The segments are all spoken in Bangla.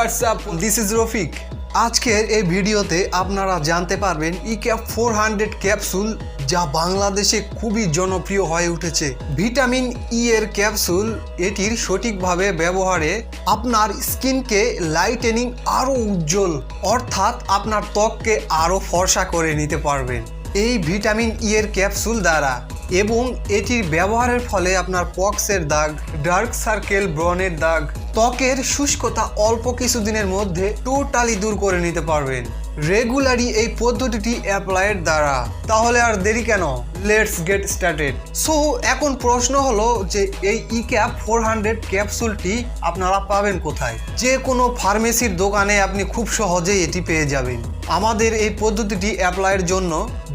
WhatsApp, this is Rafiq. আজকের এই ভিডিওতে আপনারা জানতে পারবেন ইক্যাপ 400 ক্যাপসুল, যা বাংলাদেশে খুবই জনপ্রিয় হয়ে উঠেছে। ভিটামিন ই এর ক্যাপসুল, এটির সঠিকভাবে ব্যবহারে আপনার স্কিনকে লাইটেনিং আরও উজ্জ্বল, অর্থাৎ আপনার ত্বককে আরও ফর্সা করে নিতে পারবেন এই ভিটামিন ই এর ক্যাপসুল দ্বারা। এবং এটির ব্যবহারের ফলে আপনার পক্সের দাগ, ডার্ক সার্কেল, ব্রণের দাগ, ত্বকের শুষ্কতা অল্প কিছুদিনের মধ্যে টোটালি দূর করে নিতে পারবেন রেগুলারই এই পদ্ধতিটি অ্যাপ্লাইয়ের দ্বারা। তাহলে আর দেরি কেন, লেটস গেট স্টার্টেড। সো এখন প্রশ্ন হলো যে এই ইক্যাপ 400 ক্যাপসুলটি আপনারা পাবেন কোথায়? যে কোনো ফার্মেসির দোকানে আপনি খুব সহজেই এটি পেয়ে যাবেন। আমাদের এই পদ্ধতিটি অ্যাপ্লাইয়ের জন্য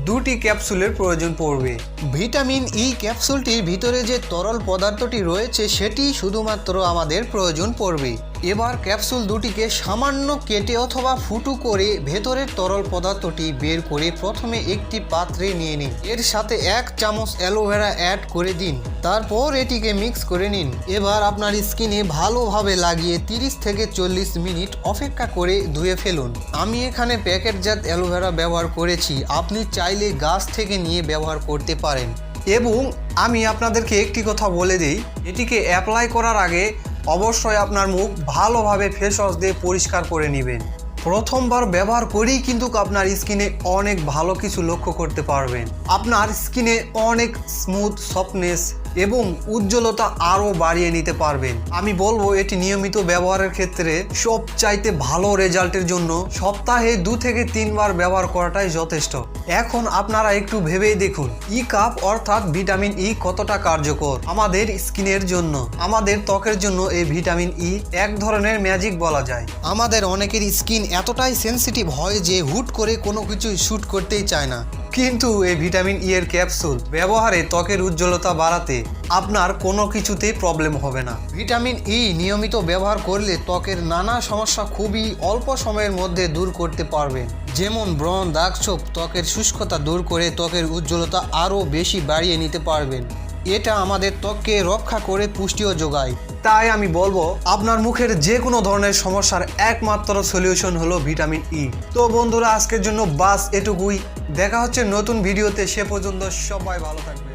দুটি ক্যাপসুলের প্রয়োজন পড়বে। ভিটামিন ই ক্যাপসুলটির ভিতরে যে তরল পদার্থটি রয়েছে সেটি শুধুমাত্র আমাদের প্রয়োজন পড়বে। এবার ক্যাপসুল দুটিকে সামান্য কেটে অথবা ফুটো করে ভেতরের তরল পদার্থটি বের করে প্রথমে একটি পাত্রে নিয়ে নিন। এর সাথে 1 চামচ অ্যালোভেরা অ্যাড করে দিন। তারপর এটিকে মিক্স করে নিন। এবার আপনার স্কিনে ভালোভাবে লাগিয়ে 30 থেকে 40 মিনিট অপেক্ষা করে ধুয়ে ফেলুন। আমি এখানে প্যাকেটজাত অ্যালোভেরা ব্যবহার করেছি, আপনি চাইলে গাছ থেকে নিয়ে ব্যবহার করতে পারেন। এবং আমি আপনাদেরকে একটি কথা বলে দিই, এটিকে অ্যাপ্লাই করার আগে অবশ্যই আপনার মুখ ভালোভাবে ফেস ওয়াশ দিয়ে পরিষ্কার করে নেবেন। প্রথমবার ব্যবহার করেই কিন্তু আপনার স্কিনে অনেক ভালো কিছু লক্ষ্য করতে পারবেন। আপনার স্কিনে অনেক স্মুথ, সফটনেস এবং উজ্জ্বলতা আরও বাড়িয়ে নিতে পারবেন। আমি বলবো এটি নিয়মিত ব্যবহারের ক্ষেত্রে সবচাইতে ভালো রেজাল্টের জন্য সপ্তাহে 2 থেকে 3 বার ব্যবহার করাটাই যথেষ্ট। এখন আপনারা একটু ভেবেই দেখুন ইক্যাপ অর্থাৎ ভিটামিন ই কতটা কার্যকর আমাদের স্কিনের জন্য। আমাদের ত্বকের জন্য এই ভিটামিন ই এক ধরনের ম্যাজিক বলা যায়। আমাদের অনেকের স্কিন এতটাই সেনসিটিভ হয় যে হুট করে কোনো কিছু শ্যুট করতেই চায় না, কিন্তু এই ভিটামিন ই এর ক্যাপসুল ব্যবহারে ত্বকের উজ্জ্বলতা বাড়াতে আপনার কোনো কিছুতেই প্রবলেম হবে না। ভিটামিন ই নিয়মিত ব্যবহার করলে ত্বকের নানা সমস্যা খুবই অল্প সময়ের মধ্যে দূর করতে পারবেন, যেমন ব্রণ, দাগছোপ, ত্বকের শুষ্কতা দূর করে ত্বকের উজ্জ্বলতা আরও বেশি বাড়িয়ে নিতে পারবেন। এটা আমাদের ত্বককে রক্ষা করে পুষ্টিও যোগায়। তাই আমি বলবো আপনার মুখের যে কোনো ধরনের সমস্যার একমাত্র সলিউশন হলো ভিটামিন ই। তো বন্ধুরা, আজকের জন্য বাস এটুকুই। দেখা হচ্ছে নতুন ভিডিওতে, সে পর্যন্ত সবাই ভালো থাকবে।